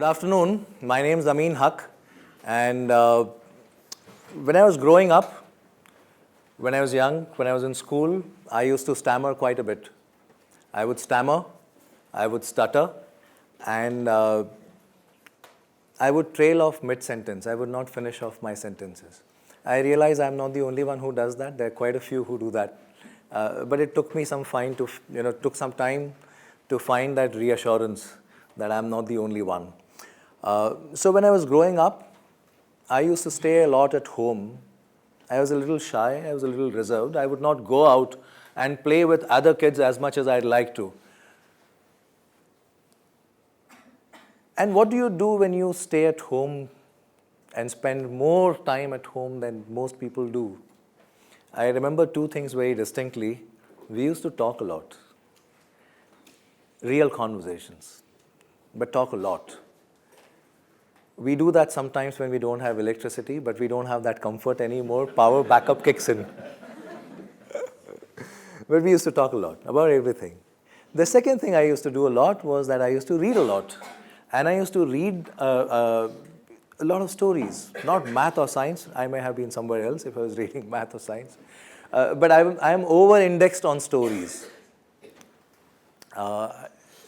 Good afternoon. My name is Ameen Haque, and when I was growing up, when I was young, when I was in school, I used to stammer quite a bit. I would stammer, I would stutter, and I would trail off mid-sentence. I would not finish off my sentences. I realize I'm not the only one who does that. There are quite a few who do that. But it took me some time to find that reassurance that I'm not the only one. So when I was growing up, I used to stay a lot at home. I was a little shy, I was a little reserved. I would not go out and play with other kids as much as I'd like to. And what do you do when you stay at home and spend more time at home than most people do? I remember two things very distinctly. We used to talk a lot. Real conversations, but talk a lot. We do that sometimes when we don't have electricity, but we don't have that comfort anymore. Power backup kicks in. But we used to talk a lot about everything. The second thing I used to do a lot was that I used to read a lot. And I used to read a lot of stories, not math or science. I may have been somewhere else if I was reading math or science. But I'm over-indexed on stories.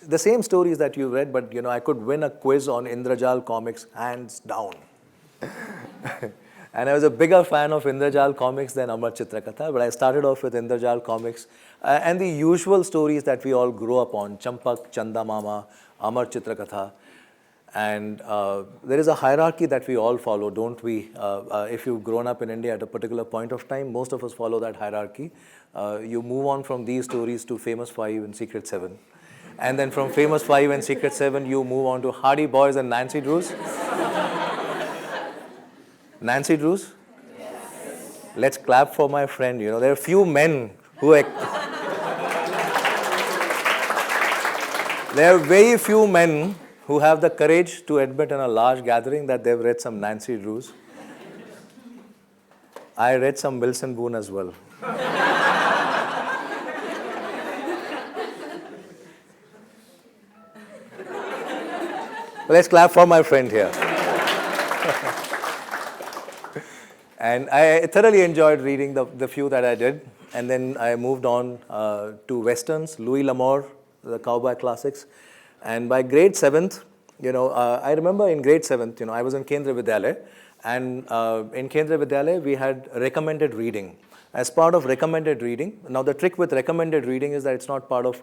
The same stories that you read, but I could win a quiz on Indrajal comics, hands down. And I was a bigger fan of Indrajal comics than Amar Chitrakatha, but I started off with Indrajal comics and the usual stories that we all grew up on, Champak, Chanda Mama, Amar Chitrakatha. And there is a hierarchy that we all follow, don't we? If you've grown up in India at a particular point of time, most of us follow that hierarchy. You move on from these stories to Famous Five and Secret Seven. And then from Famous Five and Secret Seven, you move on to Hardy Boys and Nancy Drews. Nancy Drews? Yes. Let's clap for my friend. There are a few men who... There are very few men who have the courage to admit in a large gathering that they've read some Nancy Drews. I read some Wilson Boone as well. Let's clap for my friend here. And I thoroughly enjoyed reading the few that I did. And then I moved on to Westerns, Louis L'Amour, the cowboy classics. And by grade 7th, I remember in grade 7th, I was in Kendra Vidyalaya. And in Kendra Vidyalaya, we had recommended reading. As part of recommended reading, now the trick with recommended reading is that it's not part of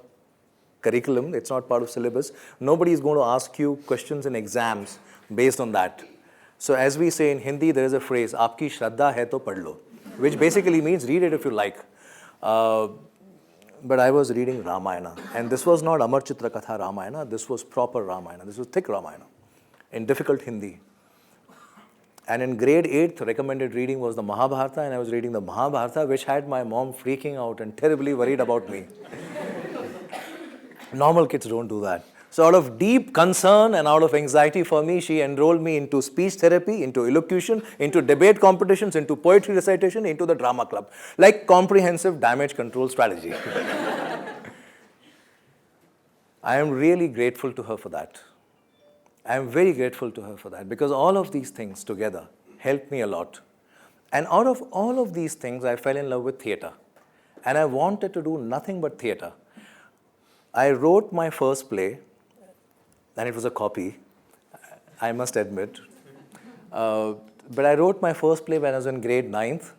curriculum, it's not part of syllabus. Nobody is going to ask you questions in exams based on that. So as we say in Hindi, there is a phrase, "Aapki shraddha hai to padh lo," which basically means read it if you like. But I was reading Ramayana, and this was not Amar Chitrakatha Ramayana, this was proper Ramayana, this was thick Ramayana, in difficult Hindi. And in grade 8th, recommended reading was the Mahabharata, and I was reading the Mahabharata, which had my mom freaking out and terribly worried about me. Normal kids don't do that. So out of deep concern and out of anxiety for me, she enrolled me into speech therapy, into elocution, into debate competitions, into poetry recitation, into the drama club. Like comprehensive damage control strategy. I am really grateful to her for that. I am very grateful to her for that because all of these things together helped me a lot. And out of all of these things, I fell in love with theatre. And I wanted to do nothing but theatre. I wrote my first play, and it was a copy, I must admit. But I wrote my first play when I was in grade 9th.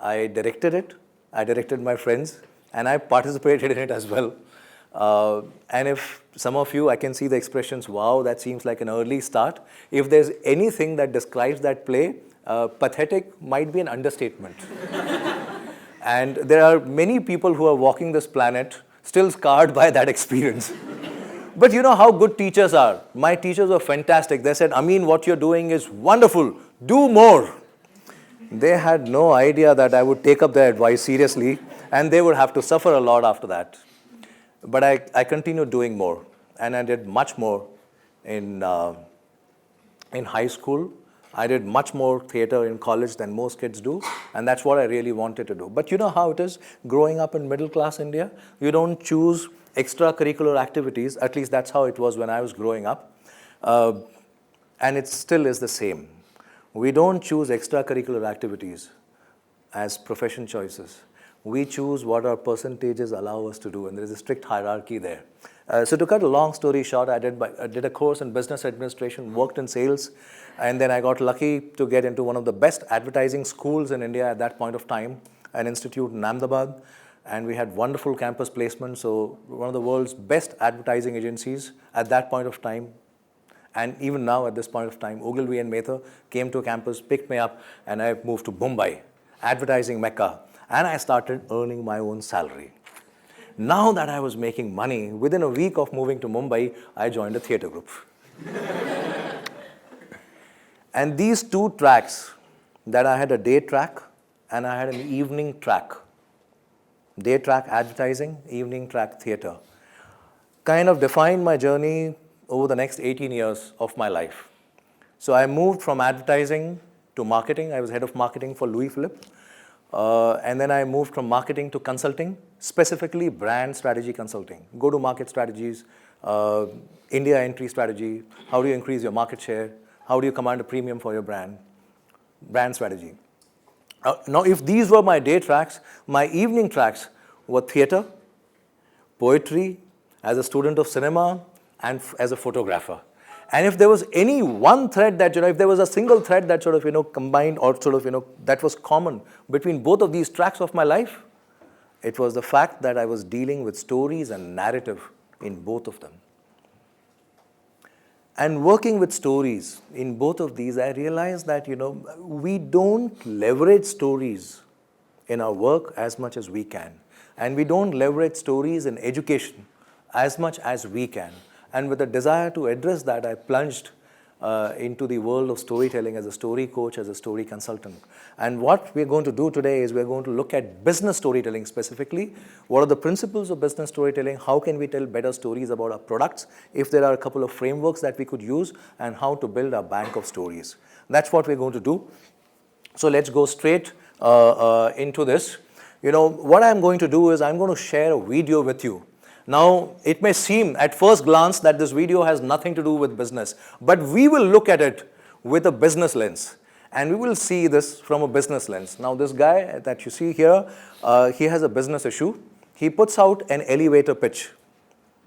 I directed it, I directed my friends, and I participated in it as well. And if some of you, I can see the expressions, wow, that seems like an early start. If there's anything that describes that play, pathetic might be an understatement. And there are many people who are walking this planet still scarred by that experience. But you know how good teachers are. My teachers were fantastic. They said, Ameen, what you're doing is wonderful. Do more. They had no idea that I would take up their advice seriously, and they would have to suffer a lot after that. But I continued doing more, and I did much more in high school. I did much more theatre in college than most kids do, and that's what I really wanted to do. But you know how it is growing up in middle class India? You don't choose extracurricular activities, at least that's how it was when I was growing up. And it still is the same. We don't choose extracurricular activities as profession choices. We choose what our percentages allow us to do, and there is a strict hierarchy there. So to cut a long story short, I did a course in business administration, worked in sales, and then I got lucky to get into one of the best advertising schools in India at that point of time, an institute in Ahmedabad, and we had wonderful campus placements, so one of the world's best advertising agencies at that point of time. And even now, at this point of time, Ogilvy and Mather came to a campus, picked me up, and I moved to Mumbai, advertising Mecca, and I started earning my own salary. Now that I was making money, within a week of moving to Mumbai, I joined a theatre group. And these two tracks, that I had a day track and I had an evening track, day track advertising, evening track theatre, kind of defined my journey over the next 18 years of my life. So I moved from advertising to marketing. I was head of marketing for Louis Philippe. And then I moved from marketing to consulting, specifically brand strategy consulting, go-to-market strategies, India entry strategy, how do you increase your market share, how do you command a premium for your brand strategy. Now, if these were my day tracks, my evening tracks were theatre, poetry, as a student of cinema, and as a photographer. And if there was any one thread that, if there was a single thread that combined or that was common between both of these tracks of my life, it was the fact that I was dealing with stories and narrative in both of them. And working with stories in both of these, I realized that, we don't leverage stories in our work as much as we can. And we don't leverage stories in education as much as we can. And with a desire to address that, I plunged into the world of storytelling as a story coach, as a story consultant. And what we're going to do today is we're going to look at business storytelling specifically. What are the principles of business storytelling? How can we tell better stories about our products? If there are a couple of frameworks that we could use, and how to build a bank of stories. That's what we're going to do. So let's go straight into this. What I'm going to do is I'm going to share a video with you. Now, it may seem at first glance that this video has nothing to do with business, but we will look at it with a business lens, and we will see this from a business lens. Now, this guy that you see here, he has a business issue. He puts out an elevator pitch,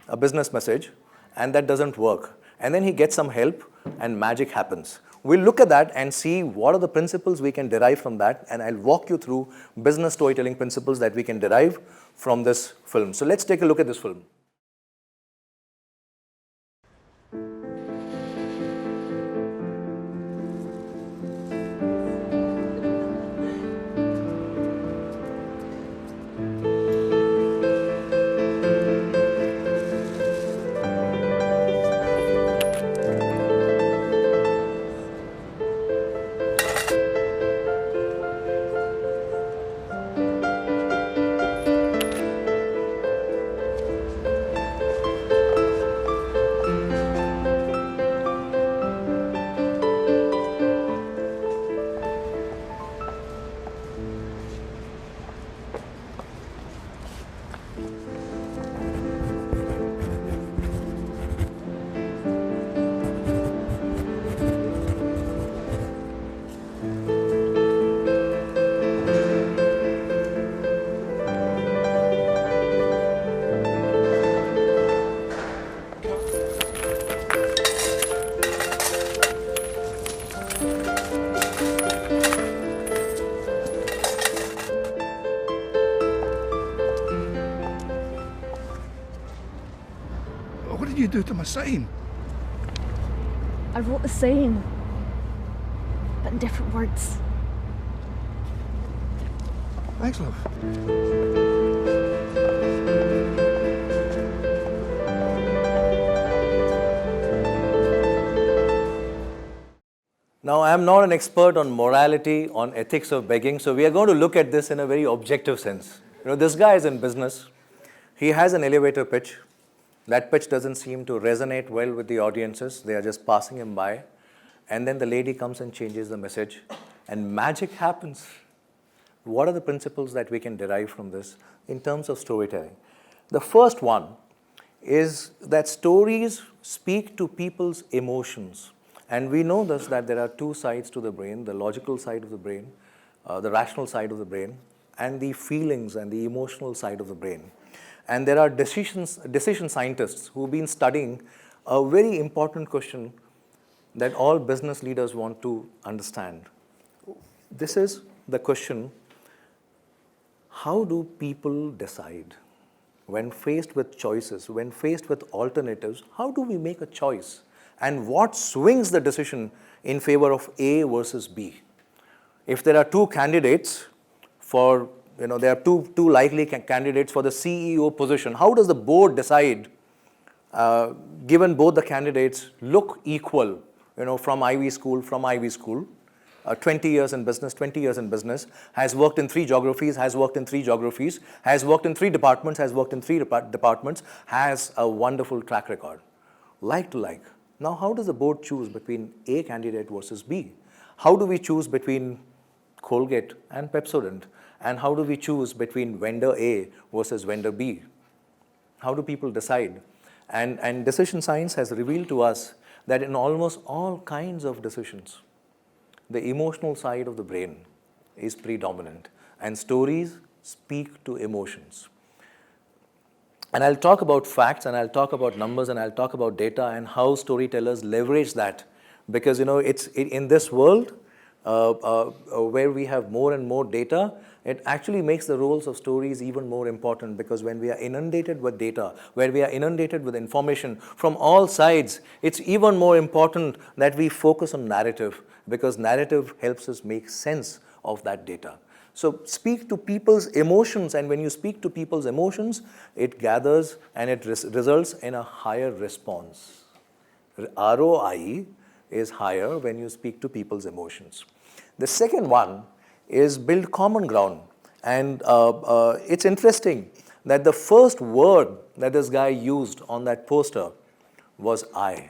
a business message, and that doesn't work. And then he gets some help, and magic happens. We'll look at that and see what are the principles we can derive from that, and I'll walk you through business storytelling principles that we can derive from this film. So let's take a look at this film. What did you do to my sign? I wrote the same, but in different words. Thanks, love. Now, I am not an expert on morality, on ethics of begging, so we are going to look at this in a very objective sense. This guy is in business. He has an elevator pitch. That pitch doesn't seem to resonate well with the audiences. They are just passing him by. And then the lady comes and changes the message, and magic happens. What are the principles that we can derive from this in terms of storytelling? The first one is that stories speak to people's emotions. And we know this, that there are two sides to the brain, the logical side of the brain, the rational side of the brain, and the feelings and the emotional side of the brain. And there are decision scientists who've been studying a very important question that all business leaders want to understand. This is the question: how do people decide? When faced with choices, when faced with alternatives, how do we make a choice? And what swings the decision in favor of A versus B? If there are two candidates for, there are two likely candidates for the CEO position, how does the board decide, given both the candidates look equal, from Ivy School, 20 years in business, has worked in three geographies, has worked in three departments, has a wonderful track record, like to like. Now, how does the board choose between A candidate versus B? How do we choose between Colgate and Pepsodent? And how do we choose between vendor A versus vendor B? How do people decide? And decision science has revealed to us that in almost all kinds of decisions, the emotional side of the brain is predominant, and stories speak to emotions. And I'll talk about facts, and I'll talk about numbers, and I'll talk about data and how storytellers leverage that. Because, it's in this world where we have more and more data, it actually makes the roles of stories even more important, because when we are inundated with data, where we are inundated with information from all sides, it's even more important that we focus on narrative, because narrative helps us make sense of that data. So speak to people's emotions, and when you speak to people's emotions, it gathers and it results in a higher response. ROI is higher when you speak to people's emotions. The second one is build common ground. And it's interesting that the first word that this guy used on that poster was I.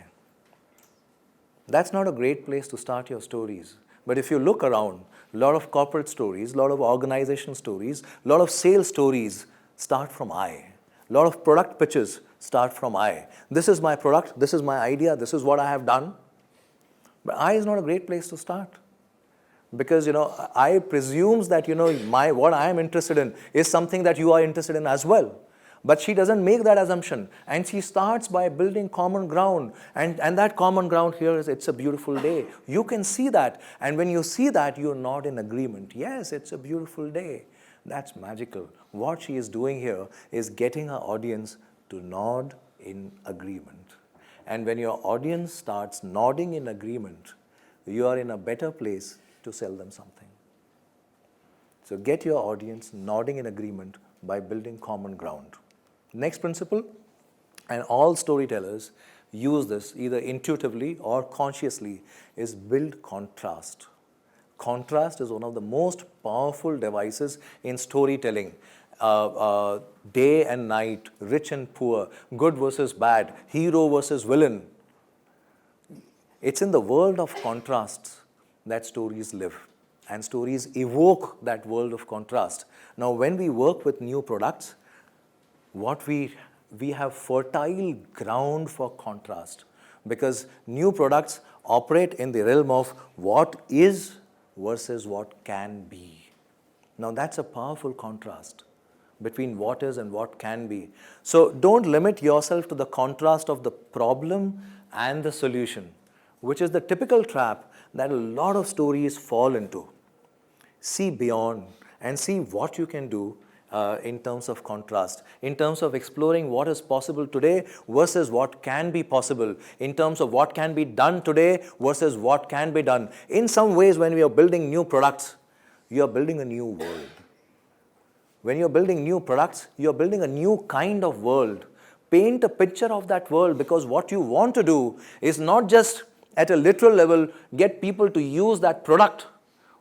That's not a great place to start your stories. But if you look around, a lot of corporate stories, a lot of organization stories, a lot of sales stories start from I. A lot of product pitches start from I. This is my product, this is my idea, this is what I have done. But I is not a great place to start. Because, I presumes that, what I am interested in is something that you are interested in as well. But she doesn't make that assumption. And she starts by building common ground. And that common ground here is, it's a beautiful day. You can see that. And when you see that, you're not in agreement. Yes, it's a beautiful day. That's magical. What she is doing here is getting her audience to nod in agreement. And when your audience starts nodding in agreement, you are in a better place to sell them something. So get your audience nodding in agreement by building common ground. Next principle, and all storytellers use this either intuitively or consciously, is build contrast. Contrast is one of the most powerful devices in storytelling. Day and night, rich and poor, good versus bad, hero versus villain. It's in the world of contrasts that stories live, and stories evoke that world of contrast. Now, when we work with new products, what we have fertile ground for contrast, because new products operate in the realm of what is versus what can be. Now, that's a powerful contrast between what is and what can be. So don't limit yourself to the contrast of the problem and the solution, which is the typical trap that a lot of stories fall into. See beyond and see what you can do in terms of contrast, in terms of exploring what is possible today versus what can be possible, in terms of what can be done today versus what can be done. In some ways, when we are building new products, you are building a new world. When you're building new products, you're building a new kind of world. Paint a picture of that world, because what you want to do is not just at a literal level get people to use that product.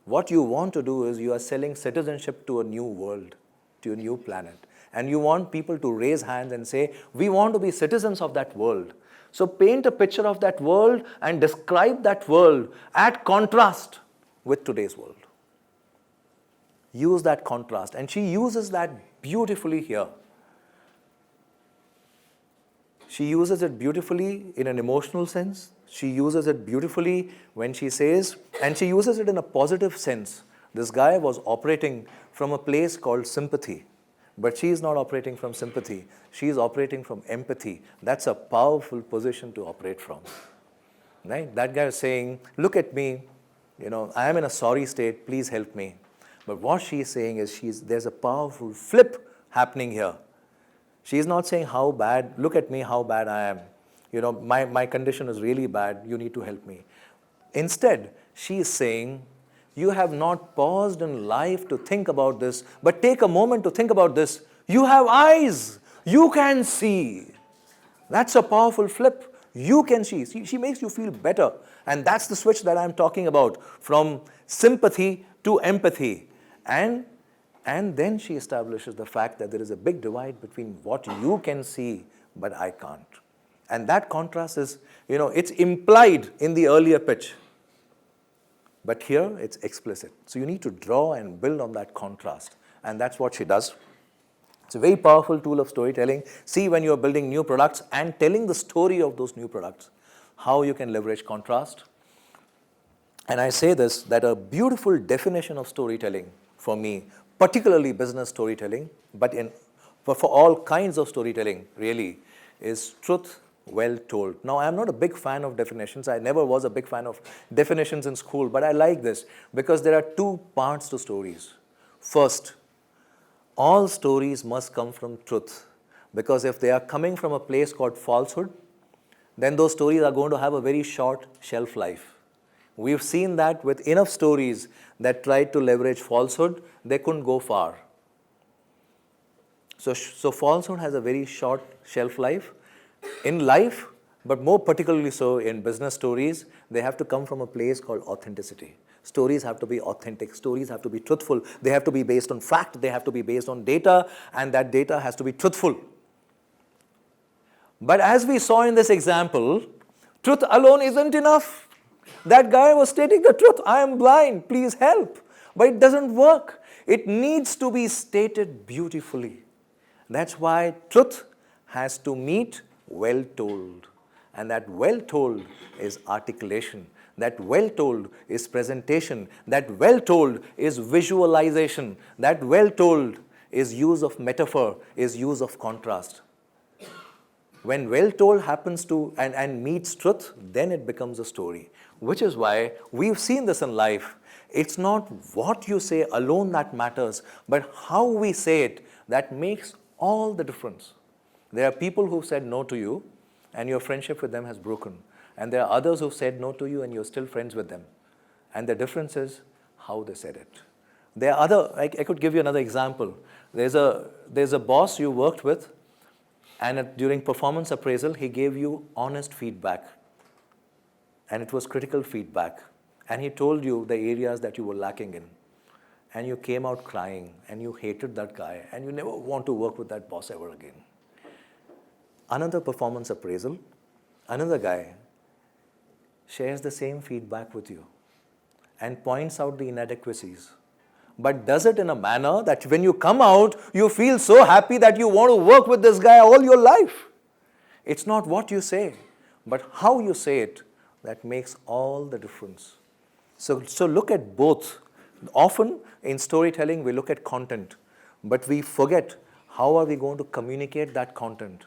What you want to do is you are selling citizenship to a new world, to a new planet. And you want people to raise hands and say, we want to be citizens of that world. So paint a picture of that world and describe that world at contrast with today's world. Use that contrast. And she uses that beautifully here. She uses it beautifully in an emotional sense. She uses it beautifully when she says, and she uses it in a positive sense. This guy was operating from a place called sympathy. But she is not operating from sympathy. She is operating from empathy. That's a powerful position to operate from. Right? That guy is saying, look at me, I am in a sorry state, please help me. But what she is saying is there's a powerful flip happening here. She is not saying how bad, look at me, how bad I am. My condition is really bad, you need to help me. Instead, she is saying, you have not paused in life to think about this, but take a moment to think about this. You have eyes, you can see. That's a powerful flip. You can see. She makes you feel better. And that's the switch that I'm talking about, from sympathy to empathy. And then she establishes the fact that there is a big divide between what you can see, but I can't. And that contrast is, it's implied in the earlier pitch. But here, it's explicit. So you need to draw and build on that contrast. And that's what she does. It's a very powerful tool of storytelling. See, when you're building new products and telling the story of those new products, how you can leverage contrast. And I say this, that a beautiful definition of storytelling for me, particularly business storytelling, but for all kinds of storytelling, really, is truth well told. Now, I'm not a big fan of definitions. I never was a big fan of definitions in school, but I like this because there are two parts to stories. First, all stories must come from truth, because if they are coming from a place called falsehood, then those stories are going to have a very short shelf life. We've seen that with enough stories that tried to leverage falsehood, they couldn't go far. So falsehood has a very short shelf life. In life, but more particularly so in business stories, they have to come from a place called authenticity. Stories have to be authentic. Stories have to be truthful. They have to be based on fact. They have to be based on data, and that data has to be truthful. But as we saw in this example, truth alone isn't enough. That guy was stating the truth. I am blind. Please help. But it doesn't work. It needs to be stated beautifully. That's why truth has to meet well told. And that well told is articulation. That well told is presentation. That well told is visualization. That well told is use of metaphor, is use of contrast. When well told happens to and meets truth, then it becomes a story. Which is why we've seen this in life. It's not what you say alone that matters, but how we say it that makes all the difference. There are people who've said no to you, and your friendship with them has broken. And there are others who've said no to you, and you're still friends with them. And the difference is how they said it. There are other, I could give you another example. There's a boss you worked with, and during performance appraisal, he gave you honest feedback. And it was critical feedback. And he told you the areas that you were lacking in. And you came out crying, and you hated that guy, and you never want to work with that boss ever again. Another performance appraisal, another guy shares the same feedback with you and points out the inadequacies, but does it in a manner that when you come out, you feel so happy that you want to work with this guy all your life. It's not what you say, but how you say it that makes all the difference. So look at both. Often in storytelling, we look at content, but we forget how are we going to communicate that content.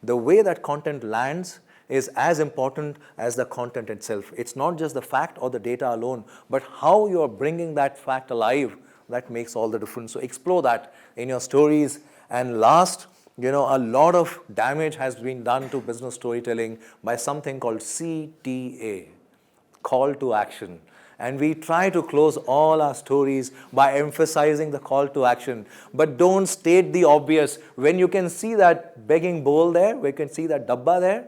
The way that content lands is as important as the content itself. It's not just the fact or the data alone, but how you're bringing that fact alive that makes all the difference. So explore that in your stories. And last, a lot of damage has been done to business storytelling by something called CTA, call to action. And we try to close all our stories by emphasizing the call to action. But don't state the obvious. When you can see that begging bowl there, we can see that dabba there,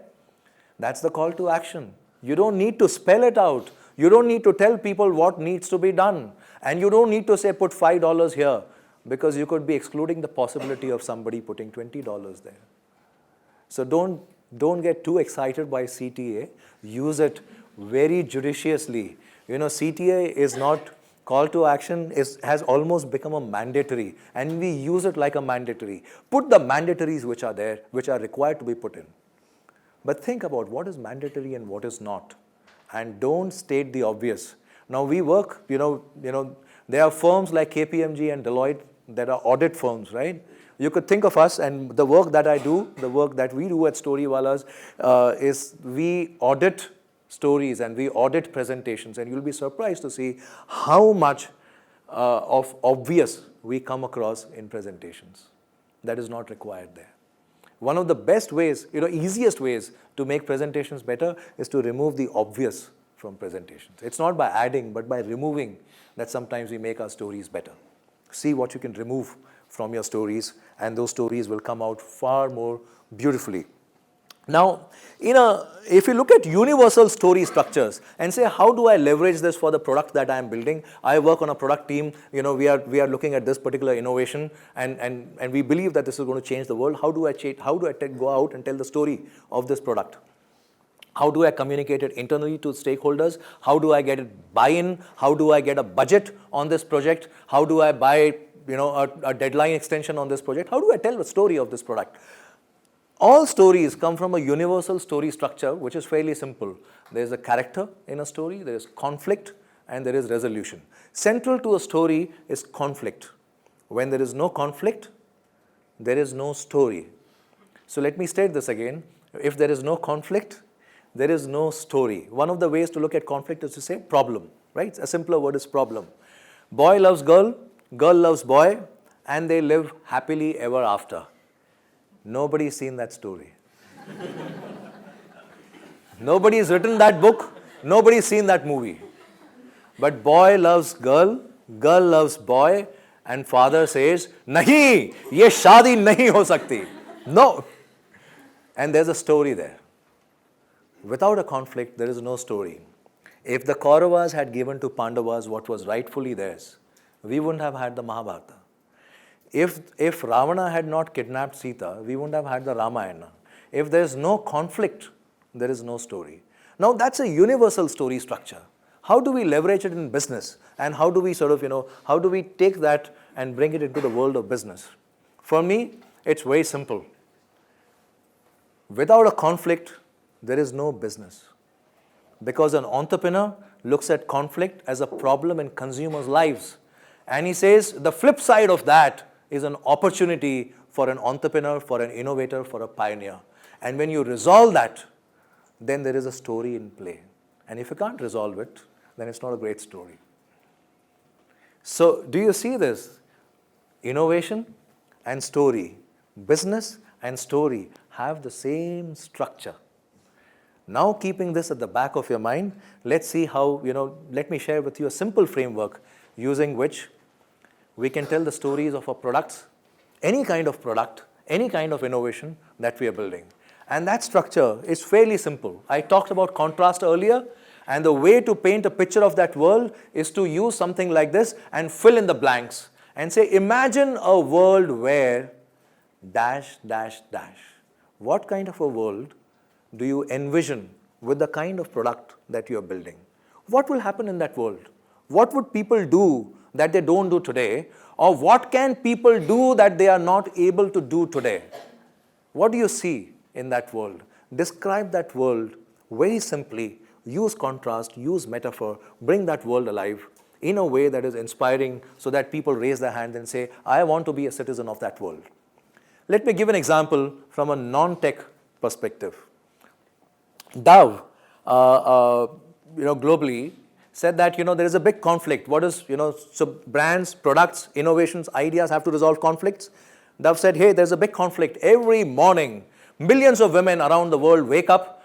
that's the call to action. You don't need to spell it out. You don't need to tell people what needs to be done. And you don't need to say put $5 here, because you could be excluding the possibility of somebody putting $20 there. So don't get too excited by CTA. Use it very judiciously. CTA is not, call to action has almost become a mandatory, and we use it like a mandatory. Put the mandatories which are there, which are required to be put in. But think about what is mandatory and what is not. And don't state the obvious. Now we work, there are firms like KPMG and Deloitte that are audit firms, right? You could think of us, and the work that I do, the work that we do at Storywallahs is we audit stories and we audit presentations, and you'll be surprised to see how much of obvious we come across in presentations that is not required there. One of the best ways, easiest ways to make presentations better is to remove the obvious from presentations. It's not by adding, but by removing that sometimes we make our stories better. See what you can remove from your stories, and those stories will come out far more beautifully. Now, if you look at universal story structures and say, how do I leverage this for the product that I am building? I work on a product team. We are looking at this particular innovation, and we believe that this is going to change the world. How do I go out and tell the story of this product? How do I communicate it internally to stakeholders? How do I get it buy-in? How do I get a budget on this project? How do I buy a deadline extension on this project? How do I tell the story of this product? All stories come from a universal story structure, which is fairly simple. There is a character in a story, there is conflict, and there is resolution. Central to a story is conflict. When there is no conflict, there is no story. So let me state this again. If there is no conflict, there is no story. One of the ways to look at conflict is to say problem, right? A simpler word is problem. Boy loves girl, girl loves boy, and they live happily ever after. Nobody's seen that story. Nobody's written that book. Nobody's seen that movie. But boy loves girl, girl loves boy, and father says, "Nahi, ye shaadi nahi ho sakti." No. And there's a story there. Without a conflict, there is no story. If the Kauravas had given to Pandavas what was rightfully theirs, we wouldn't have had the Mahabharata. If Ravana had not kidnapped Sita, we wouldn't have had the Ramayana. If there's no conflict, there is no story. Now that's a universal story structure. How do we leverage it in business? And how do we how do we take that and bring it into the world of business? For me, it's very simple. Without a conflict, there is no business. Because an entrepreneur looks at conflict as a problem in consumers' lives. And he says the flip side of that is an opportunity for an entrepreneur, for an innovator, for a pioneer. And when you resolve that, then there is a story in play. And if you can't resolve it, then it's not a great story. So do you see this? Innovation and story, business and story have the same structure. Now, keeping this at the back of your mind, let's see how, let me share with you a simple framework using which we can tell the stories of our products, any kind of product, any kind of innovation that we are building. And that structure is fairly simple. I talked about contrast earlier, and the way to paint a picture of that world is to use something like this and fill in the blanks and say, imagine a world where ... What kind of a world do you envision with the kind of product that you are building? What will happen in that world? What would people do that they don't do today? Or what can people do that they are not able to do today? What do you see in that world? Describe that world very simply. Use contrast, use metaphor, bring that world alive in a way that is inspiring so that people raise their hand and say, I want to be a citizen of that world. Let me give an example from a non-tech perspective. Dove, globally, said that, there is a big conflict. What is, so brands, products, innovations, ideas have to resolve conflicts. Dove said, hey, there's a big conflict. Every morning, millions of women around the world wake up,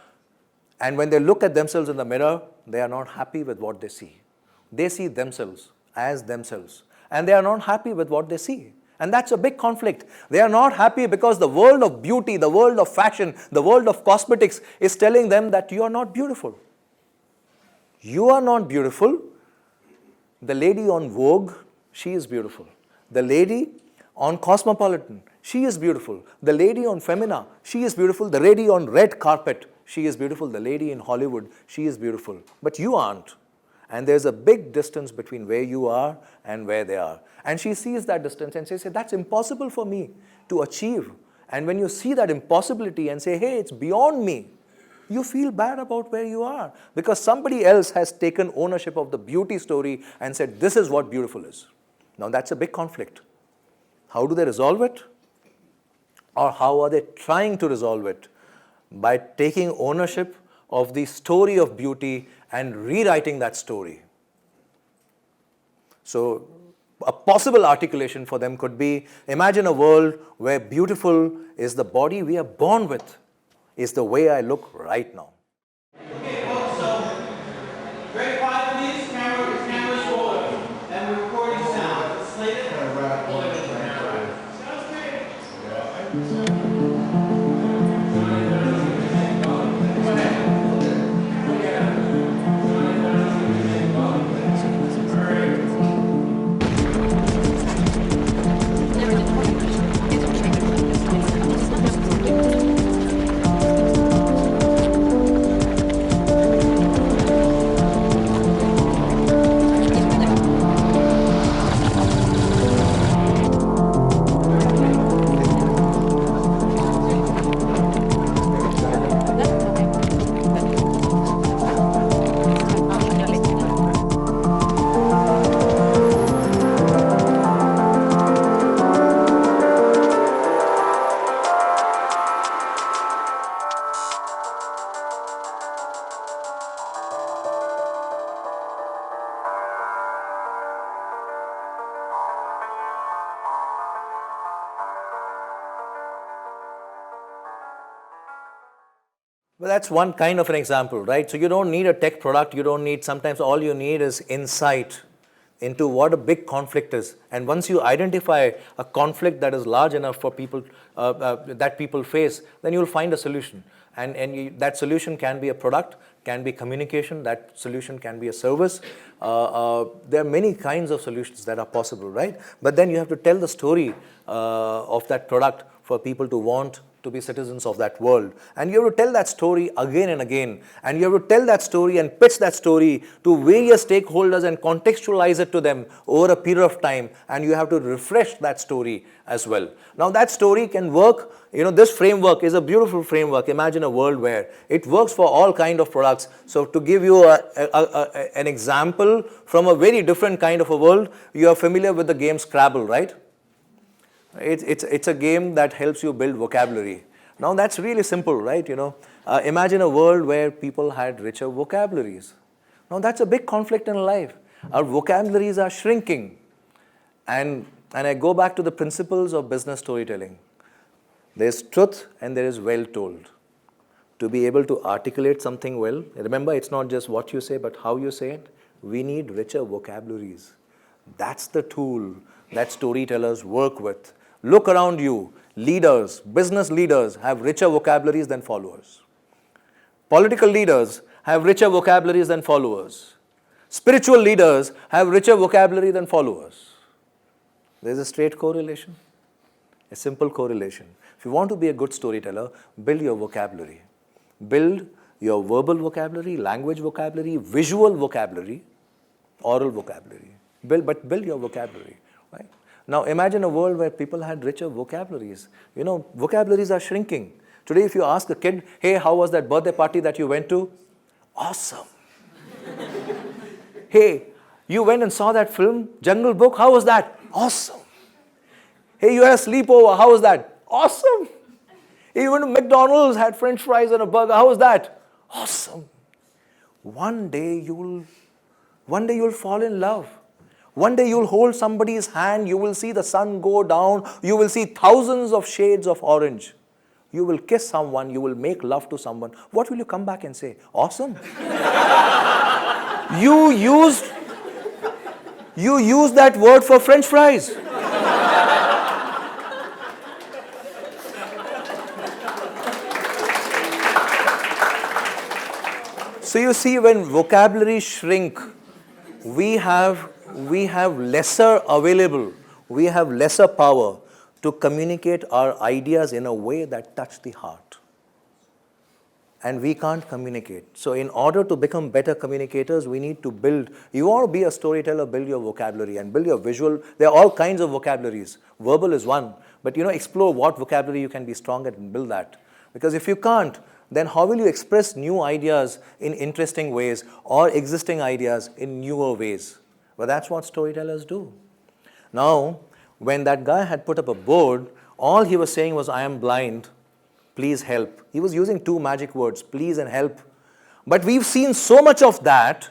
and when they look at themselves in the mirror, they are not happy with what they see. They see themselves as themselves, and they are not happy with what they see. And that's a big conflict. They are not happy because the world of beauty, the world of fashion, the world of cosmetics is telling them that you are not beautiful. You are not beautiful. The lady on Vogue, she is beautiful. The lady on Cosmopolitan, she is beautiful. The lady on Femina, she is beautiful. The lady on red carpet, she is beautiful. The lady in Hollywood, she is beautiful. But you aren't. And there's a big distance between where you are and where they are. And she sees that distance and says, that's impossible for me to achieve. And when you see that impossibility and say, hey, it's beyond me, You feel bad about where you are because somebody else has taken ownership of the beauty story and said, this is what beautiful is. Now that's a big conflict. How do they resolve it? Or how are they trying to resolve it? By taking ownership of the story of beauty and rewriting that story. So a possible articulation for them could be, imagine a world where beautiful is the body we are born with, is the way I look right now. Okay, folks, so very quiet, please. Cameras rolling. And we're recording sound. It's slated. Sounds great. Well, that's one kind of an example, right? So you don't need a tech product. You don't need, sometimes all you need is insight into what a big conflict is. And once you identify a conflict that is large enough for people, that people face, then you'll find a solution. And that solution can be a product, can be communication, that solution can be a service. There are many kinds of solutions that are possible, right? But then you have to tell the story of that product for people to want to be citizens of that world. And you have to tell that story again and again. And you have to tell that story and pitch that story to various stakeholders and contextualize it to them over a period of time. And you have to refresh that story as well. Now that story can work. You know, this framework is a beautiful framework. Imagine a world where it works for all kinds of products. So to give you an example from a very different kind of a world, you are familiar with the game Scrabble, right? It's a game that helps you build vocabulary. Now that's really simple, right? You know, imagine a world where people had richer vocabularies. Now that's a big conflict in life. Our vocabularies are shrinking. And I go back to the principles of business storytelling. There's truth and there is well told. To be able to articulate something well, remember it's not just what you say but how you say it. We need richer vocabularies. That's the tool that storytellers work with. Look around you. Leaders, business leaders have richer vocabularies than followers. Political leaders have richer vocabularies than followers. Spiritual leaders have richer vocabulary than followers. There's a straight correlation, a simple correlation. If you want to be a good storyteller, build your vocabulary. Build your verbal vocabulary, language vocabulary, visual vocabulary, oral vocabulary. Build your vocabulary, right? Now imagine a world where people had richer vocabularies. You know, vocabularies are shrinking. Today if you ask a kid, hey, how was that birthday party that you went to? Awesome. Hey, you went and saw that film, Jungle Book, how was that? Awesome. Hey, you had a sleepover, how was that? Awesome. Hey, you went to McDonald's, had French fries and a burger, how was that? Awesome. One day you'll fall in love. One day you'll hold somebody's hand, you will see the sun go down, you will see thousands of shades of orange. You will kiss someone, you will make love to someone. What will you come back and say? Awesome. You used that word for French fries. So you see, when vocabulary shrink, we have lesser available, we have lesser power to communicate our ideas in a way that touch the heart. And we can't communicate. So in order to become better communicators, we need to build. You want to be a storyteller, build your vocabulary and build your visual. There are all kinds of vocabularies. Verbal is one. But explore what vocabulary you can be strong at and build that. Because if you can't, then how will you express new ideas in interesting ways or existing ideas in newer ways? Well, that's what storytellers do. Now, when that guy had put up a board, all he was saying was, I am blind, please help. He was using two magic words, please and help. But we've seen so much of that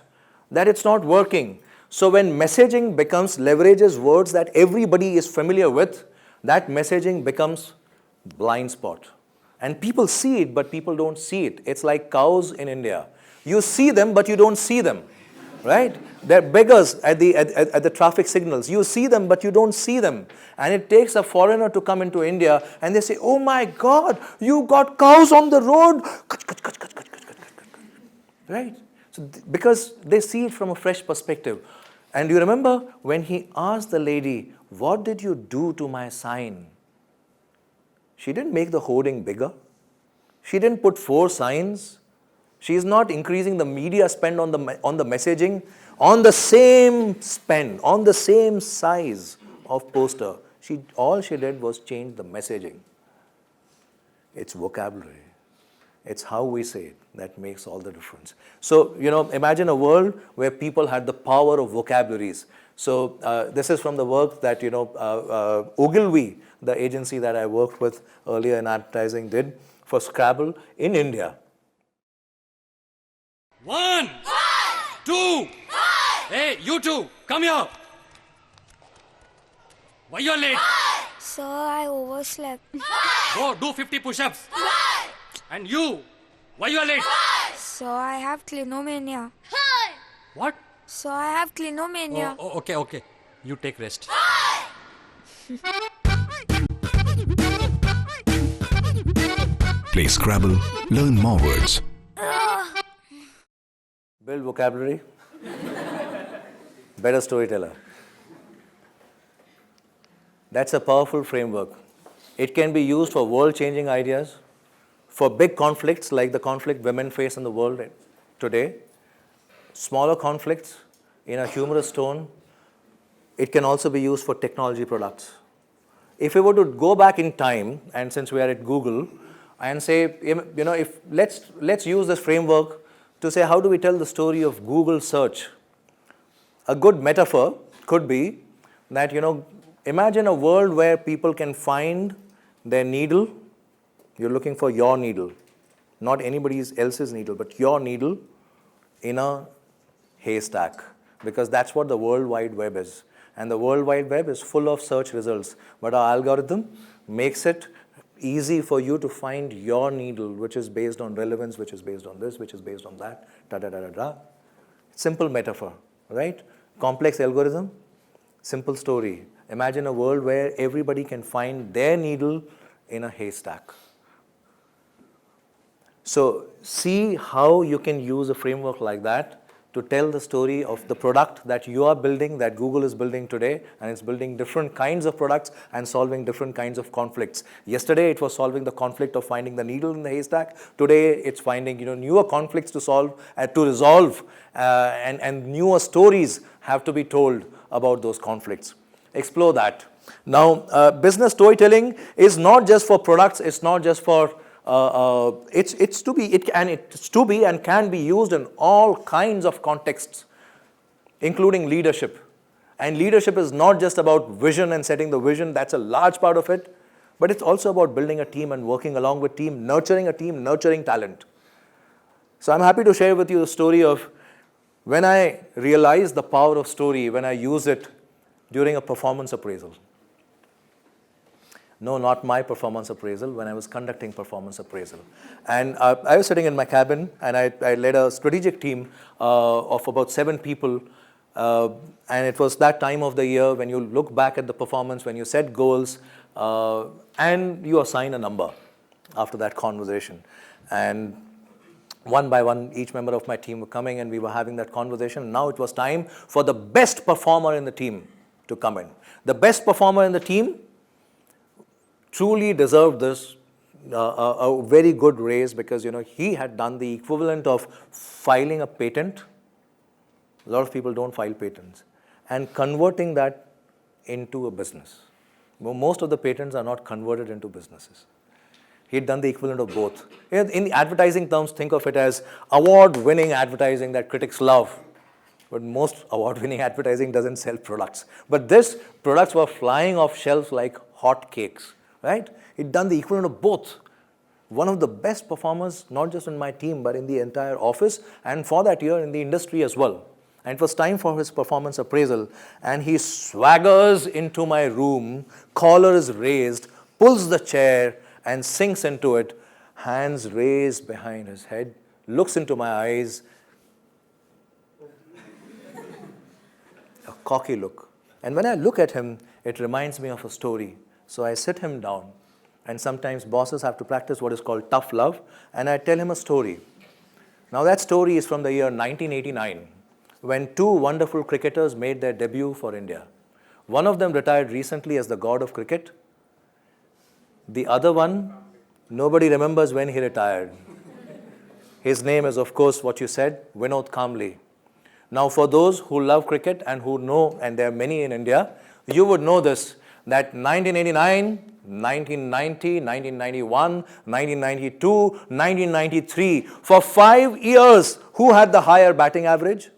it's not working. So when messaging leverages words that everybody is familiar with, that messaging becomes blind spot. And people see it, but people don't see it. It's like cows in India. You see them, but you don't see them, right? They're beggars at the traffic signals. You see them, but you don't see them. And it takes a foreigner to come into India, and they say, oh my God, you got cows on the road. Right? So because they see it from a fresh perspective. And you remember when he asked the lady, what did you do to my sign? She didn't make the hoarding bigger. She didn't put 4 signs. She is not increasing the media spend on the messaging. On the same spend, on the same size of poster, all she did was change the messaging. It's vocabulary. It's how we say it that makes all the difference. So, imagine a world where people had the power of vocabularies. So, this is from the work that, Ogilvy, the agency that I worked with earlier in advertising, did for Scrabble in India. 1, 2, hey, you two, come here. Why you're late? Sir, I overslept. Go, do 50 push-ups. And you, why you're late? Sir, I have clinomania. What? Sir, I have clinomania. Oh, okay. You take rest. Play Scrabble, learn more words. Build vocabulary. Better storyteller. That's a powerful framework. It can be used for world-changing ideas, for big conflicts like the conflict women face in the world today, smaller conflicts in a humorous tone. It can also be used for technology products. If we were to go back in time, and since we are at Google, and say, let's use this framework to say, how do we tell the story of Google search? A good metaphor could be that, imagine a world where people can find their needle. You're looking for your needle, not anybody else's needle, but your needle in a haystack, because that's what the World Wide Web is. And the World Wide Web is full of search results, but our algorithm makes it easy for you to find your needle, which is based on relevance, which is based on this, which is based on that, Simple metaphor, right? Complex algorithm, simple story. Imagine a world where everybody can find their needle in a haystack. So see how you can use a framework like that to tell the story of the product that you are building, that Google is building today, and it's building different kinds of products and solving different kinds of conflicts. Yesterday, it was solving the conflict of finding the needle in the haystack. Today, it's finding newer conflicts to resolve, and newer stories have to be told about those conflicts. Explore that. Now, business storytelling is not just for products. It's not just for it's to be and can be used in all kinds of contexts, including leadership. And leadership is not just about vision and setting the vision. That's a large part of it. But it's also about building a team and working along with team, nurturing a team, nurturing talent. So I'm happy to share with you the story of when I realized the power of story, when I use it during a performance appraisal. No, not my performance appraisal, when I was conducting performance appraisal. And I was sitting in my cabin, and I led a strategic team of about 7 people. And it was that time of the year when you look back at the performance, when you set goals, and you assign a number after that conversation. And one by one, each member of my team were coming, and we were having that conversation. Now it was time for the best performer in the team to come in. The best performer in the team truly deserved this, a very good raise, because he had done the equivalent of filing a patent. A lot of people don't file patents, and converting that into a business. Well, most of the patents are not converted into businesses. He'd done the equivalent of both. In advertising terms, think of it as award-winning advertising that critics love. But most award-winning advertising doesn't sell products. But this, products were flying off shelves like hot cakes, right? He'd done the equivalent of both. One of the best performers, not just in my team, but in the entire office, and for that year in the industry as well. And it was time for his performance appraisal, and he swaggers into my room, collar is raised, pulls the chair, and sinks into it, hands raised behind his head, looks into my eyes, a cocky look. And when I look at him, it reminds me of a story. So I sit him down, and sometimes bosses have to practice what is called tough love, and I tell him a story. Now that story is from the year 1989, when two wonderful cricketers made their debut for India. One of them retired recently as the god of cricket. The other one, nobody remembers when he retired. His name is, of course, what you said, Vinod Kambli. Now, for those who love cricket and who know, and there are many in India, you would know this, that 1989, 1990, 1991, 1992, 1993, for 5 years, who had the higher batting average?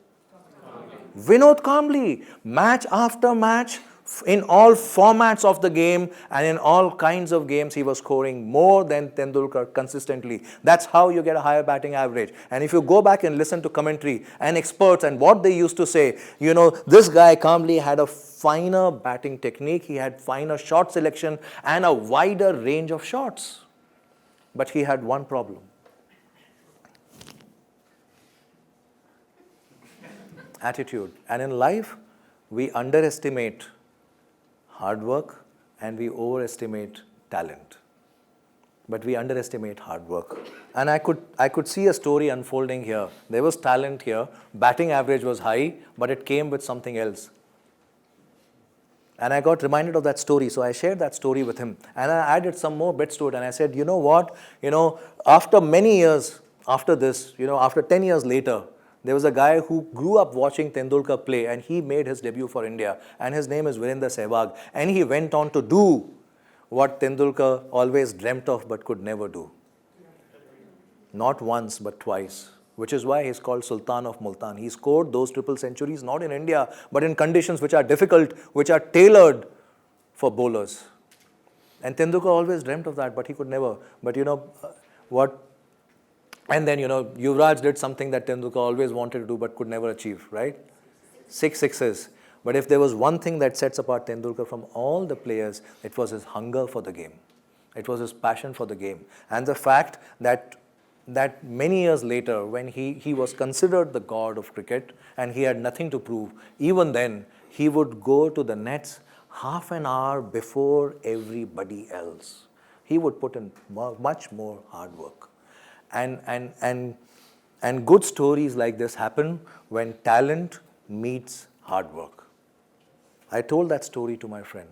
Vinod Kambli, match after match, in all formats of the game and in all kinds of games, he was scoring more than Tendulkar consistently. That's how you get a higher batting average. And if you go back and listen to commentary and experts and what they used to say, you know, this guy Kambli had a finer batting technique, he had finer shot selection and a wider range of shots. But he had one problem. Attitude. And in life, we underestimate hard work and we overestimate talent. But we underestimate hard work. And I could see a story unfolding here. There was talent here, batting average was high, but it came with something else. And I got reminded of that story, so I shared that story with him. And I added some more bits to it, and I said, you know what, after many years, after this, after 10 years later, there was a guy who grew up watching Tendulkar play, and he made his debut for India. And his name is Virender Sehwag. And he went on to do what Tendulkar always dreamt of but could never do. Not once, but twice. Which is why he's called Sultan of Multan. He scored those triple centuries not in India, but in conditions which are difficult, which are tailored for bowlers. And Tendulkar always dreamt of that, but he could never. But what? And then, Yuvraj did something that Tendulkar always wanted to do but could never achieve, right? 6 sixes. But if there was one thing that sets apart Tendulkar from all the players, it was his hunger for the game. It was his passion for the game. And the fact that many years later, when he was considered the god of cricket and he had nothing to prove, even then, he would go to the nets half an hour before everybody else. He would put in much more hard work. And good stories like this happen when talent meets hard work. I told that story to my friend,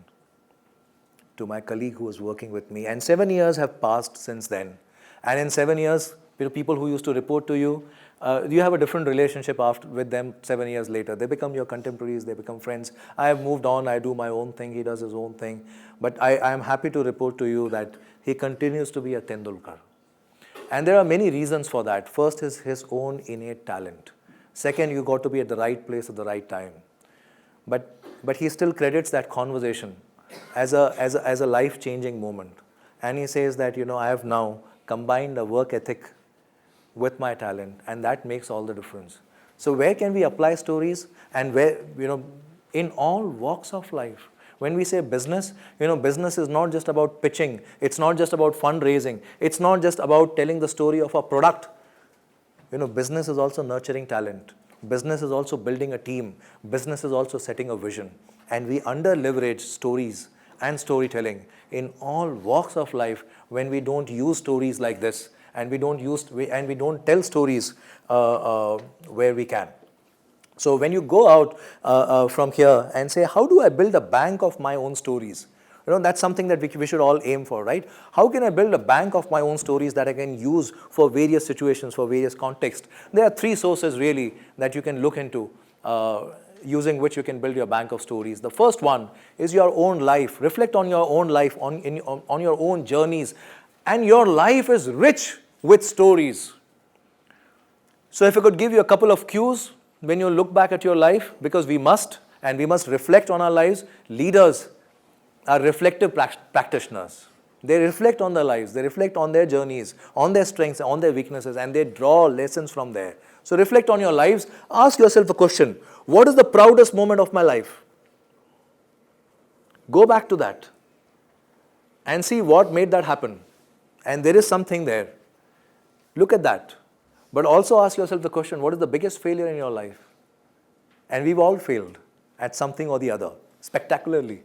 to my colleague who was working with me, and 7 years have passed since then. And in 7 years, people who used to report to you, you have a different relationship with them 7 years later. They become your contemporaries, they become friends. I have moved on, I do my own thing, he does his own thing. But I am happy to report to you that he continues to be a Tendulkar. And there are many reasons for that. First is his own innate talent. Second, you got to be at the right place at the right time. But he still credits that conversation as a life-changing moment. And he says that, I have now combined a work ethic with my talent, and that makes all the difference. So where can we apply stories? And where, in all walks of life. When we say business, business is not just about pitching. It's not just about fundraising. It's not just about telling the story of a product. Business is also nurturing talent. Business is also building a team. Business is also setting a vision. And we under-leverage stories and storytelling in all walks of life when we don't use stories like this, and we don't tell stories where we can. So when you go out from here and say, how do I build a bank of my own stories? That's something that we should all aim for, right? How can I build a bank of my own stories that I can use for various situations, for various contexts? There are 3 sources really that you can look into, using which you can build your bank of stories. The first one is your own life. Reflect on your own life, on your own journeys. And your life is rich with stories. So if I could give you a couple of cues when you look back at your life, because we must, and we must reflect on our lives. Leaders are reflective practitioners. They reflect on their lives, they reflect on their journeys, on their strengths, on their weaknesses, and they draw lessons from there. So reflect on your lives. Ask yourself a question. What is the proudest moment of my life? Go back to that and see what made that happen. And there is something there. Look at that. But also ask yourself the question, what is the biggest failure in your life? And we've all failed at something or the other, spectacularly.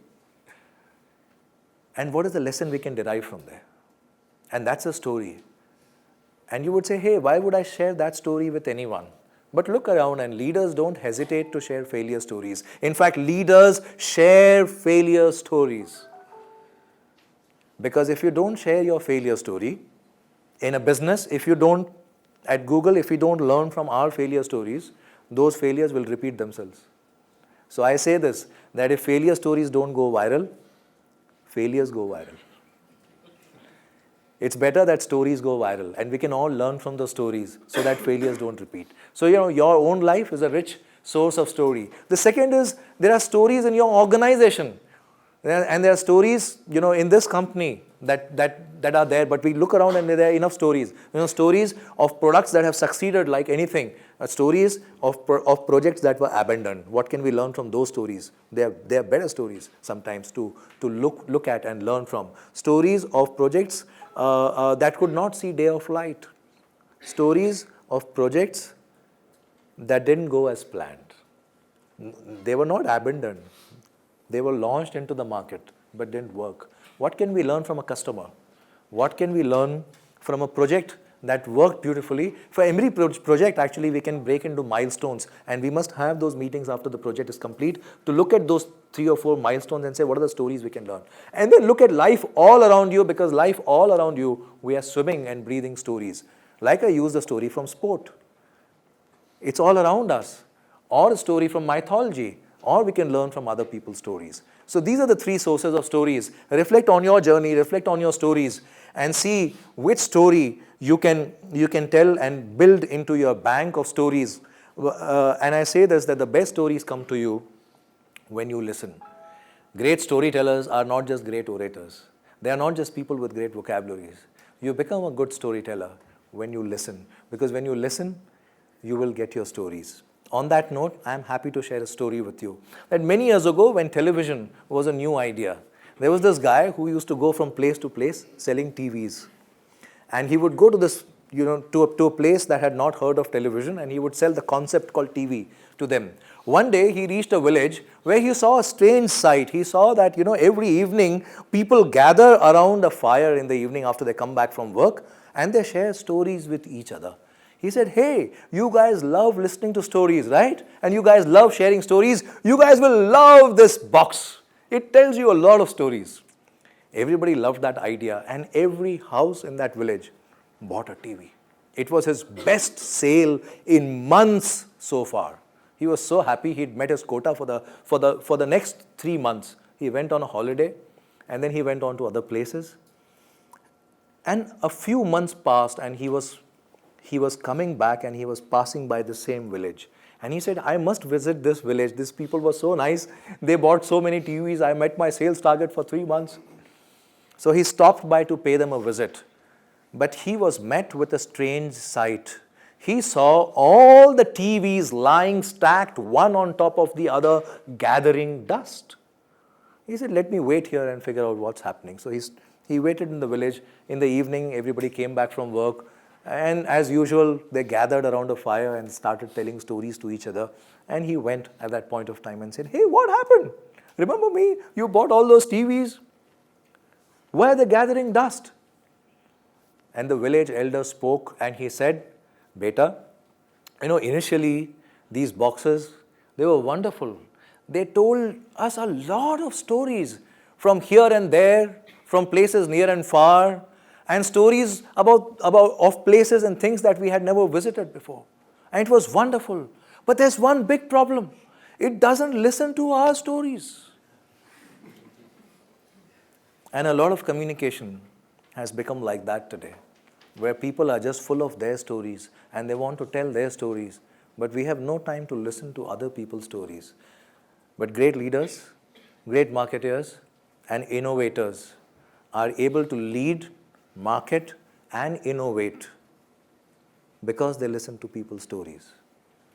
And what is the lesson we can derive from there? And that's a story. And you would say, hey, why would I share that story with anyone? But look around, and leaders don't hesitate to share failure stories. In fact, leaders share failure stories. Because if you don't share your failure story in a business, if you don't, at Google, if you don't learn from our failure stories, those failures will repeat themselves. So I say this, that if failure stories don't go viral, failures go viral. It's better that stories go viral, and we can all learn from those stories so that failures don't repeat. So, your own life is a rich source of story. The second is, there are stories in your organization. And there are stories, in this company that are there, but we look around and there are enough stories. Stories of products that have succeeded like anything. Stories of projects that were abandoned. What can we learn from those stories? They are better stories sometimes to look at and learn from. Stories of projects that could not see day of light. Stories of projects that didn't go as planned. They were not abandoned. They were launched into the market but didn't work. What can we learn from a customer? What can we learn from a project that worked beautifully? For every project, actually, we can break into milestones, and we must have those meetings after the project is complete to look at those 3 or 4 milestones and say, what are the stories we can learn? And then look at life all around you, because life all around you, we are swimming and breathing stories. Like I used the story from sport. It's all around us. Or a story from mythology. Or we can learn from other people's stories. So these are the 3 sources of stories. Reflect on your journey, reflect on your stories, and see which story you can tell and build into your bank of stories. And I say this, that the best stories come to you when you listen. Great storytellers are not just great orators. They are not just people with great vocabularies. You become a good storyteller when you listen. Because when you listen, you will get your stories. On that note, I am happy to share a story with you. That many years ago, when television was a new idea, there was this guy who used to go from place to place selling TVs. And he would go to this, to a place that had not heard of television, and he would sell the concept called TV to them. One day, he reached a village where he saw a strange sight. He saw that, every evening, people gather around a fire in the evening after they come back from work, and they share stories with each other. He said, hey, you guys love listening to stories, right? And you guys love sharing stories. You guys will love this box. It tells you a lot of stories. Everybody loved that idea, and every house in that village bought a TV. It was his best sale in months so far. He was so happy he'd met his quota for the next 3 months. He went on a holiday, and then he went on to other places. And a few months passed, and he was coming back, and he was passing by the same village. And he said, I must visit this village. These people were so nice. They bought so many TVs. I met my sales target for 3 months. So he stopped by to pay them a visit. But he was met with a strange sight. He saw all the TVs lying stacked one on top of the other, gathering dust. He said, let me wait here and figure out what's happening. So he waited in the village. In the evening, everybody came back from work. And as usual, they gathered around a fire and started telling stories to each other. And he went at that point of time and said, hey, what happened? Remember me? You bought all those TVs. Why are they gathering dust? And the village elder spoke, and he said, Beta, initially these boxes, they were wonderful. They told us a lot of stories from here and there, from places near and far, and stories of places and things that we had never visited before. And it was wonderful. But there's one big problem. It doesn't listen to our stories. And a lot of communication has become like that today, where people are just full of their stories and they want to tell their stories, but we have no time to listen to other people's stories. But great leaders, great marketers, and innovators are able to lead, market, and innovate because they listen to people's stories.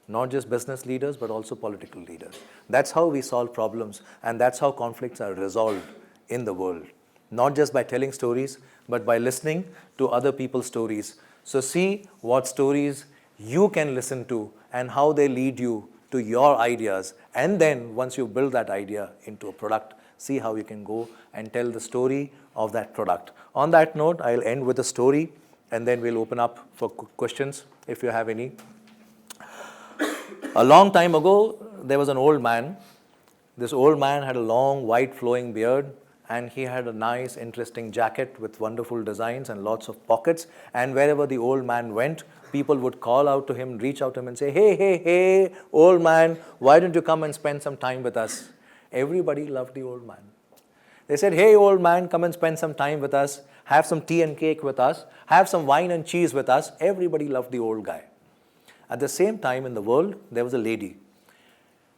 Not just business leaders, but also political leaders. That's how we solve problems, and that's how conflicts are resolved in the world. Not just by telling stories, but by listening to other people's stories. So see what stories you can listen to and how they lead you to your ideas. And then once you build that idea into a product, see how you can go and tell the story of that product. On that note, I'll end with a story, and then we'll open up for questions if you have any. A long time ago, there was an old man. This old man had a long, white, flowing beard, and he had a nice, interesting jacket with wonderful designs and lots of pockets. And wherever the old man went, people would call out to him, reach out to him and say, hey, hey, hey, old man, why don't you come and spend some time with us? Everybody loved the old man. They said, hey, old man, come and spend some time with us. Have some tea and cake with us. Have some wine and cheese with us. Everybody loved the old guy. At the same time in the world, there was a lady.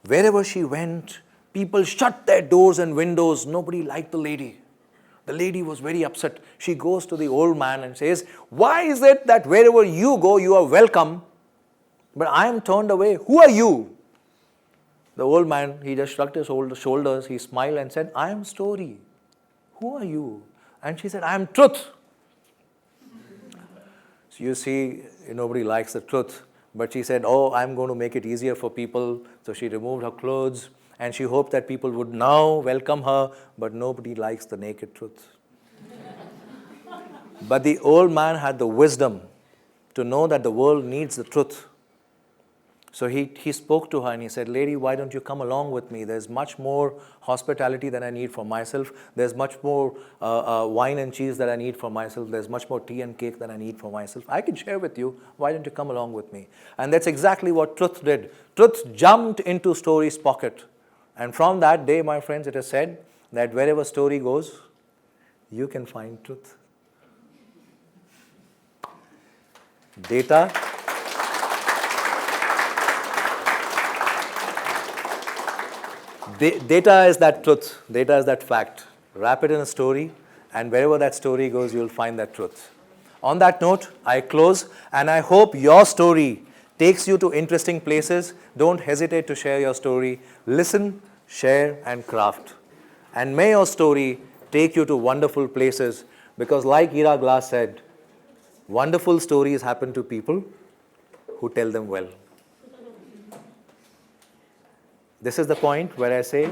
Wherever she went, people shut their doors and windows. Nobody liked the lady. The lady was very upset. She goes to the old man and says, why is it that wherever you go, you are welcome, but I am turned away? Who are you? The old man, he just shrugged his shoulders. He smiled and said, I am Story. Who are you? And she said, I am Truth. So you see, nobody likes the truth. But she said, oh, I'm going to make it easier for people. So she removed her clothes, and she hoped that people would now welcome her, but nobody likes the naked truth. But the old man had the wisdom to know that the world needs the truth. So he spoke to her and he said, lady, why don't you come along with me? There's much more hospitality than I need for myself. There's much more wine and cheese that I need for myself. There's much more tea and cake than I need for myself. I can share with you. Why don't you come along with me? And that's exactly what Truth did. Truth jumped into Story's pocket. And from that day, my friends, it is said that wherever Story goes, you can find truth. Data. Data is that truth. Data is that fact. Wrap it in a story, and wherever that story goes, you'll find that truth. On that note, I close, and I hope your story takes you to interesting places. Don't hesitate to share your story. Listen, share, and craft. And may your story take you to wonderful places, because like Ira Glass said, wonderful stories happen to people who tell them well. This is the point where I say,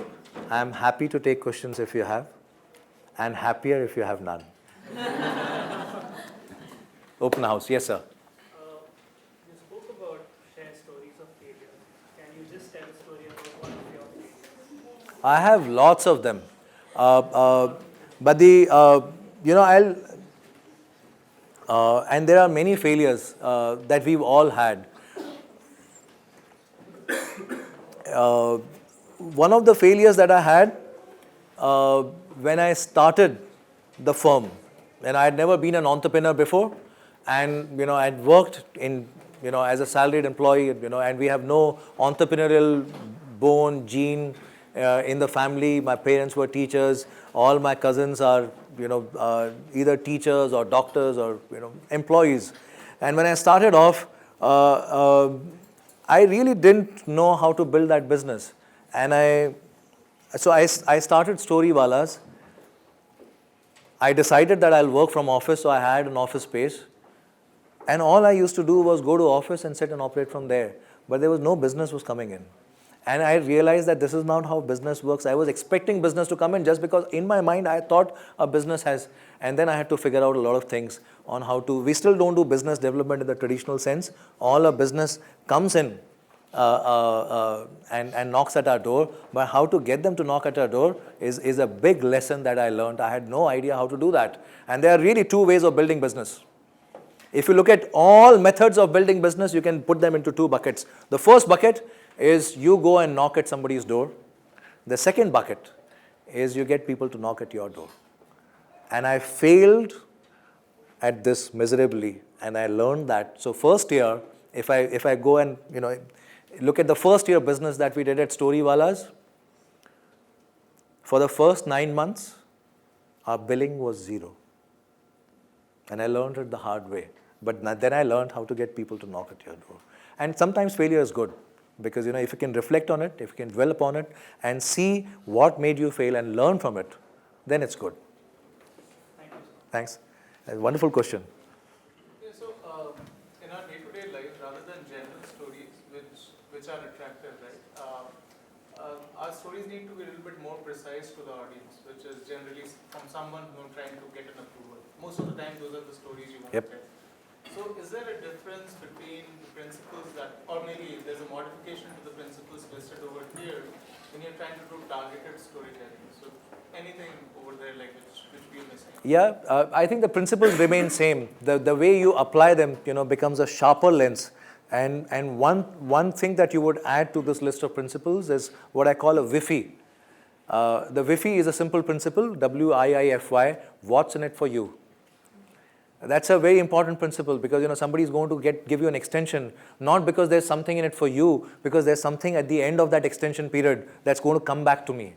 I'm happy to take questions if you have, and happier if you have none. Open house. Yes, sir. You spoke about share stories of failure. Can you just tell a story about one of your failures? I have lots of them. But and there are many failures that we've all had. One of the failures that I had when I started the firm, and I had never been an entrepreneur before, and I'd worked in as a salaried employee, and we have no entrepreneurial bone gene in the family. My parents were teachers. All my cousins are either teachers or doctors or employees. And when I started off, I really didn't know how to build that business. And I started Storywallahs. I decided that I'll work from office, so I had an office space. And all I used to do was go to office and sit and operate from there. But there was no business was coming in. And I realized that this is not how business works. I was expecting business to come in just because in my mind I thought a business has, and then I had to figure out a lot of things on how to, we still don't do business development in the traditional sense. All a business comes in and knocks at our door, but how to get them to knock at our door is a big lesson that I learned. I had no idea how to do that. And there are really two ways of building business. If you look at all methods of building business, you can put them into two buckets. The first bucket is you go and knock at somebody's door. The second bucket is you get people to knock at your door. And I failed at this miserably, and I learned that. So first year, if I go and look at the first year business that we did at Storywallahs, for the first 9 months, our billing was 0. And I learned it the hard way. But then I learned how to get people to knock at your door. And sometimes failure is good, because if you can reflect on it, if you can dwell upon it, and see what made you fail and learn from it, then it's good. Thank you. Thanks. A wonderful question. Yeah, so in our day-to-day life, rather than general stories which are attractive, right? Our stories need to be a little bit more precise to the audience, which is generally from someone trying to get an approval. Most of the time, those are the stories you want to tell. So, is there a difference between the principles that, or maybe there's a modification to the principles listed over here when you're trying to do targeted storytelling? So, anything over there like which we're missing? Yeah, I think the principles remain same. The way you apply them, becomes a sharper lens. And one thing that you would add to this list of principles is what I call a WIFI. The WIFI is a simple principle, WIIFY, what's in it for you. That's a very important principle, because somebody is going to give you an extension, not because there's something in it for you, because there's something at the end of that extension period that's going to come back to me,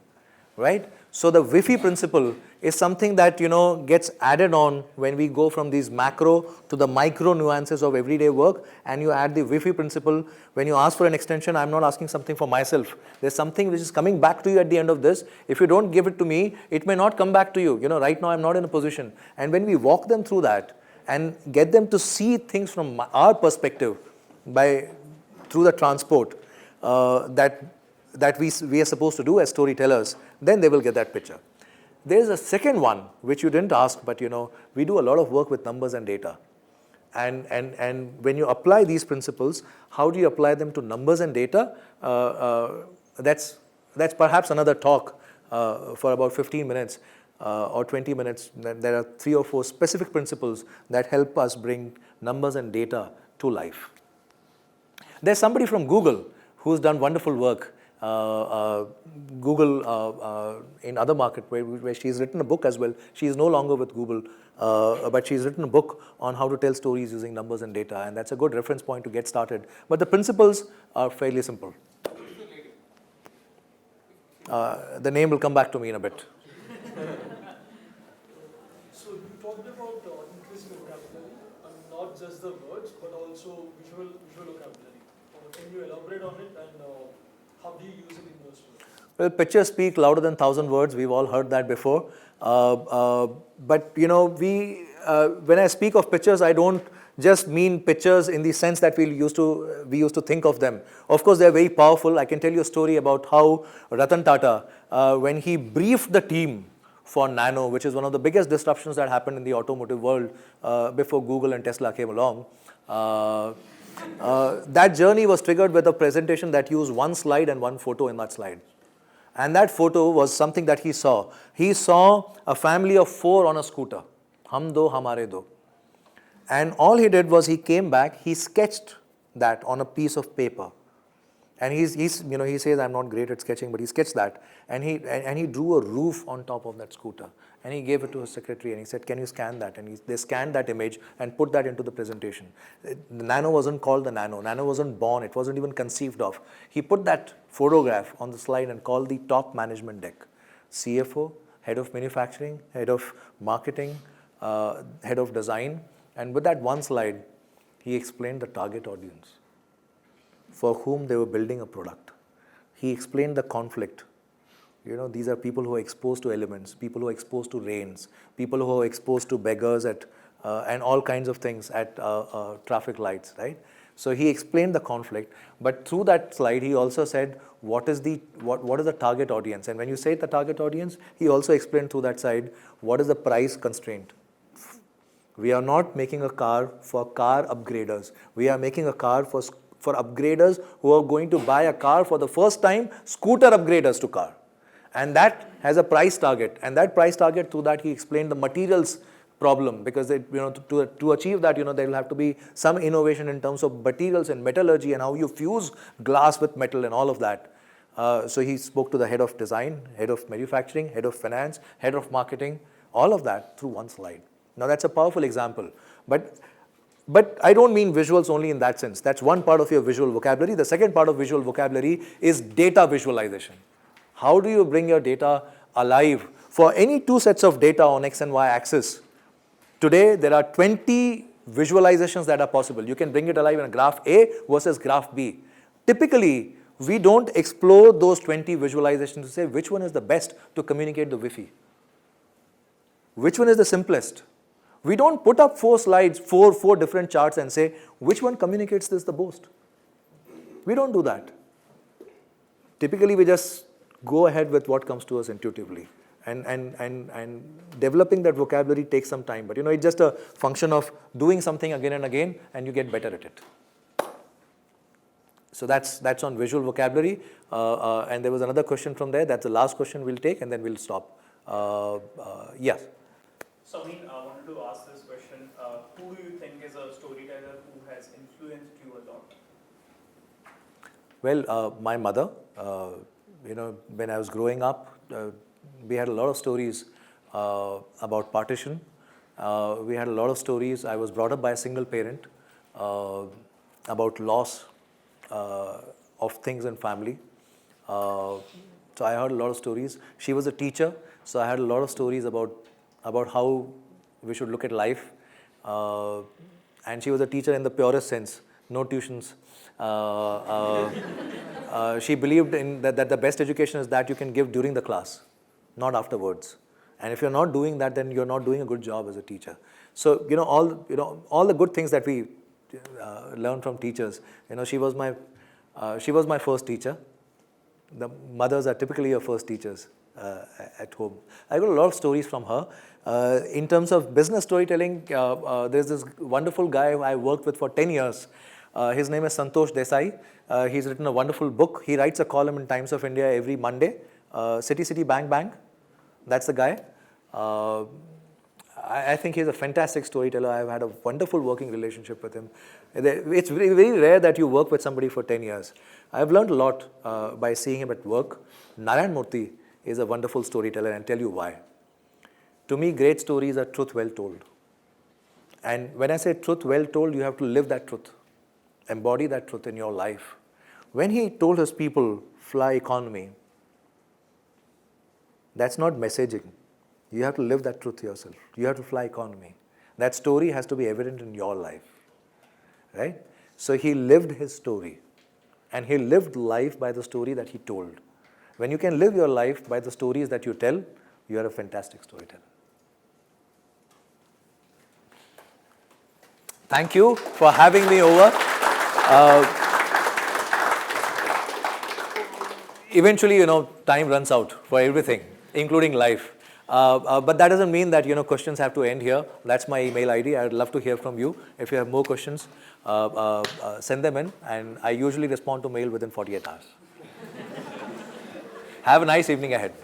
right? So the WIFI principle is something that gets added on when we go from these macro to the micro nuances of everyday work, and you add the WIFI principle. When you ask for an extension, I'm not asking something for myself. There's something which is coming back to you at the end of this. If you don't give it to me, it may not come back to you. Right now I'm not in a position. And when we walk them through that and get them to see things from our perspective through the transport that we are supposed to do as storytellers, then they will get that picture. There's a second one which you didn't ask, but we do a lot of work with numbers and data. And when you apply these principles, how do you apply them to numbers and data? That's perhaps another talk for about 15 minutes or 20 minutes. There are 3 or 4 specific principles that help us bring numbers and data to life. There's somebody from Google who's done wonderful work. Google in other market where she's written a book as well. She's no longer with Google, but she's written a book on how to tell stories using numbers and data, and that's a good reference point to get started. But the principles are fairly simple. The name will come back to me in a bit. So you talked about increasing vocabulary, and not just the words, but also visual vocabulary. Can you elaborate on it, and how do you use it in your story? Well, pictures speak louder than 1,000 words. We've all heard that before. But when I speak of pictures, I don't just mean pictures in the sense that we used to think of them. Of course, they're very powerful. I can tell you a story about how Ratan Tata, when he briefed the team for Nano, which is one of the biggest disruptions that happened in the automotive world before Google and Tesla came along. That journey was triggered with a presentation that used one slide and one photo in that slide. And that photo was something that he saw. He saw a family of 4 on a scooter. Hum do, hamare do. And all he did was he came back, he sketched that on a piece of paper. And he says, I'm not great at sketching, but he sketched that. And he drew a roof on top of that scooter. And he gave it to his secretary and he said, can you scan that? And they scanned that image and put that into the presentation. The Nano wasn't called the Nano. Nano wasn't born. It wasn't even conceived of. He put that photograph on the slide and called the top management deck. CFO, head of manufacturing, head of marketing, head of design. And with that one slide, he explained the target audience for whom they were building a product. He explained the conflict. These are people who are exposed to elements, people who are exposed to rains, people who are exposed to beggars and all kinds of things at traffic lights, right? So he explained the conflict, but through that slide, he also said, what is the target audience? And when you say the target audience, he also explained through that side, what is the price constraint? We are not making a car for car upgraders. We are making a car for upgraders who are going to buy a car for the first time, scooter upgraders to car. And that has a price target. And that price target, through that he explained the materials problem, because to achieve that, there will have to be some innovation in terms of materials and metallurgy and how you fuse glass with metal and all of that. So he spoke to the head of design, head of manufacturing, head of finance, head of marketing, all of that through one slide. Now that's a powerful example. But I don't mean visuals only in that sense. That's one part of your visual vocabulary. The second part of visual vocabulary is data visualization. How do you bring your data alive? For any two sets of data on X and Y axis, today there are 20 visualizations that are possible. You can bring it alive in a graph A versus graph B. Typically, we don't explore those 20 visualizations to say which one is the best to communicate the Wi-Fi. Which one is the simplest? We don't put up 4 slides, four different charts and say which one communicates this the most. We don't do that. Typically, we just go ahead with what comes to us intuitively. And developing that vocabulary takes some time. But it's just a function of doing something again and again, and you get better at it. So that's on visual vocabulary. And there was another question from there. That's the last question we'll take, and then we'll stop. Yes. So, Ameen, I wanted to ask this question. Who do you think is a storyteller who has influenced you a lot? Well, my mother. When I was growing up, we had a lot of stories about partition. We had a lot of stories. I was brought up by a single parent about loss of things in family. So I heard a lot of stories. She was a teacher, so I had a lot of stories about how we should look at life. And she was a teacher in the purest sense, no tuitions. She believed in that the best education is that you can give during the class, not afterwards. And if you're not doing that, then you're not doing a good job as a teacher. So all the good things that we learn from teachers. She was my first teacher. The mothers are typically your first teachers at home. I got a lot of stories from her. In terms of business storytelling, there's this wonderful guy I worked with for 10 years. His name is Santosh Desai. He's written a wonderful book. He writes a column in Times of India every Monday. City, City, Bang, Bang. That's the guy. I think he's a fantastic storyteller. I've had a wonderful working relationship with him. It's very, very rare that you work with somebody for 10 years. I've learned a lot by seeing him at work. Narayan Murthy is a wonderful storyteller, and I'll tell you why. To me, great stories are truth well told. And when I say truth well told, you have to live that truth, embody that truth in your life. When he told his people, fly economy, that's not messaging. You have to live that truth yourself. You have to fly economy. That story has to be evident in your life, right? So he lived his story, and he lived life by the story that he told. When you can live your life by the stories that you tell, you are a fantastic storyteller. Thank you for having me over. Eventually, time runs out for everything, including life. But that doesn't mean that, questions have to end here. That's my email ID. I'd love to hear from you. If you have more questions, send them in, and I usually respond to mail within 48 hours. Have a nice evening ahead.